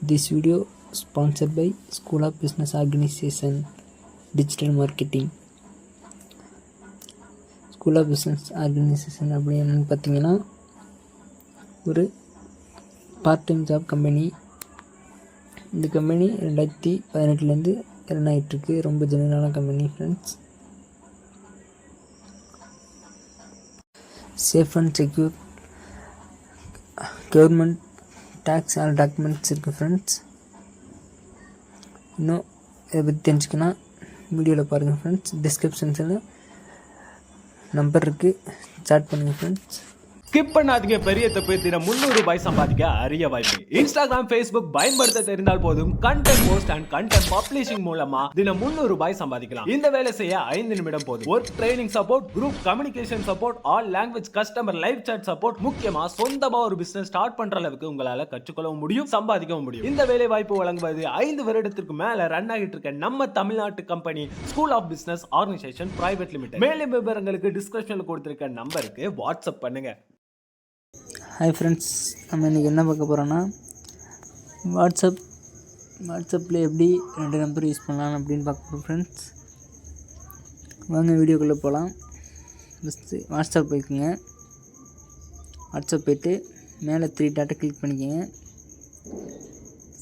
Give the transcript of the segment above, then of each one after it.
This video sponsored by School of Business Organization Digital Marketing. School of Business Organization அப்படி என்னென்னு பார்த்தீங்கன்னா ஒரு part time job company. இந்த company 2018 run ஆகிட்டுருக்கு. ரொம்ப ஜெனுவனான company friends. Safe and secure government tax all documents இருக்குது friends. இன்னும் இதை பற்றி தெரிஞ்சுக்கணும் வீடியோவில் பாருங்கள் ஃப்ரெண்ட்ஸ். டிஸ்கிரிப்ஷன்ஸில் நம்பர் இருக்குது, சாட் பண்ணுங்கள் ஃப்ரெண்ட்ஸ். ஸ்கிப் பண்ணாதீங்க. பெரிய தப்பு. தினம் 300 ரூபாய் சம்பாதிக்க அரிய வாய்ப்பு. இன்ஸ்டாகிராம், ஃபேஸ்புக் பயன்படுத்த தெரிந்தால் போதும் content post and content publishing மூலமா தினம் 300 ரூபாய் சம்பாதிக்கலாம். இந்த வேலை செய்ய 5 நிமிடம் போதும். Work training support, group communication support, all language customer live chat support, முக்கியமா சொந்தமா ஒரு பிசினஸ் ஸ்டார்ட் பண்ற அளவுக்கு உங்களால கற்றுக்கொள்ளவும் முடியும், சம்பாதிக்கவும் முடியும். இந்த வேலை வாய்ப்பு வழங்குவது 5 வருடத்திற்கு மேல ரன் ஆகிட்டு இருக்க நம்ம தமிழ்நாட்டு company school of business organisation private limited. மேலும் விவரங்களுக்கு டிஸ்கிரிப்ஷன்ல கொடுத்திருக்க நம்பருக்கு வாட்ஸ்அப் பண்ணுங்க. ஹாய் ஃப்ரெண்ட்ஸ், நம்ம இன்றைக்கி என்ன பார்க்க போகிறோன்னா வாட்ஸ்அப்பில் எப்படி 2 நம்பர் யூஸ் பண்ணலாம் அப்படின்னு பார்க்க போகிறோம் ஃப்ரெண்ட்ஸ். வாங்க வீடியோக்குள்ளே போகலாம். First WhatsApp போய்க்குங்க. வாட்ஸ்அப் போய்ட்டு மேலே 3 டாட்டை கிளிக் பண்ணிக்கோங்க.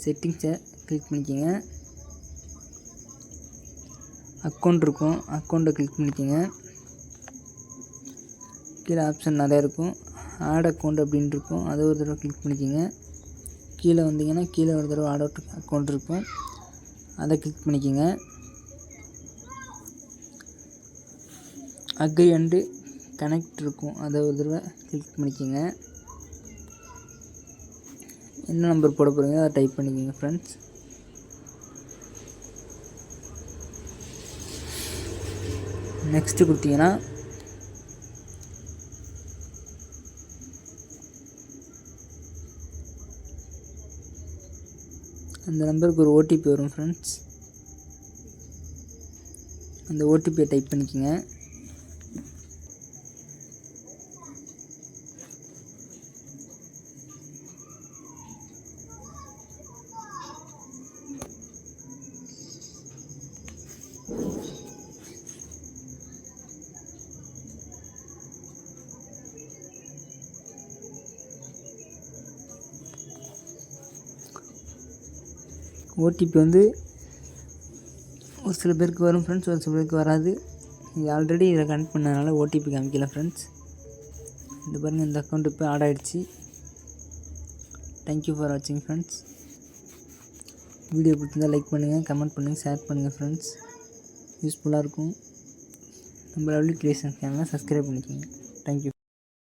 செட்டிங்ஸை கிளிக் பண்ணிக்கோங்க. அக்கௌண்ட் இருக்கும், அக்கௌண்ட்டை கிளிக் பண்ணிக்கோங்க. கீழே ஆப்ஷன் நிறையா இருக்கும். ஆட் அக்கௌண்ட் அப்படின்னு இருக்கும், அதை ஒரு தடவை கிளிக் பண்ணிக்கோங்க. கீழே வந்தீங்கன்னா கீழே ஒரு தடவை ஆட் அக்கௌண்ட் இருக்கும், அதை கிளிக் பண்ணிக்கோங்க. அக்ரி அண்டு கனெக்ட் இருக்கும், அதை ஒரு தடவை கிளிக் பண்ணிக்கோங்க. என்ன நம்பர் போட போகிறீங்க அதை டைப் பண்ணிக்கோங்க ஃப்ரெண்ட்ஸ். நெக்ஸ்ட்டு கொடுத்தீங்கன்னா அந்த நம்பருக்கு ஒரு ஓடிபி வரும் ஃப்ரெண்ட்ஸ். அந்த ஓடிபியை டைப் பண்ணிக்கோங்க. ஓடிபி ஒரு சில பேருக்கு வரும் ஃப்ரெண்ட்ஸ், ஒரு சில பேருக்கு வராது. இது ஆல்ரெடி இதை கனெக்ட் பண்ணதுனால ஓடிபி காமிக்கல ஃப்ரெண்ட்ஸ். இந்த பாருங்கள், இந்த அக்கௌண்ட் இப்போ ஆட் ஆகிடுச்சு. தேங்க்யூ ஃபார் வாட்சிங் ஃப்ரெண்ட்ஸ். வீடியோ பிடிச்சிருந்தால் லைக் பண்ணுங்கள், கமெண்ட் பண்ணுங்கள், ஷேர் பண்ணுங்கள் ஃப்ரெண்ட்ஸ். யூஸ்ஃபுல்லாக இருக்கும். நம்ம லவ்லி கிரியேஷன் சேனலை சப்ஸ்கிரைப் பண்ணிக்கோங்க. தேங்க்யூ.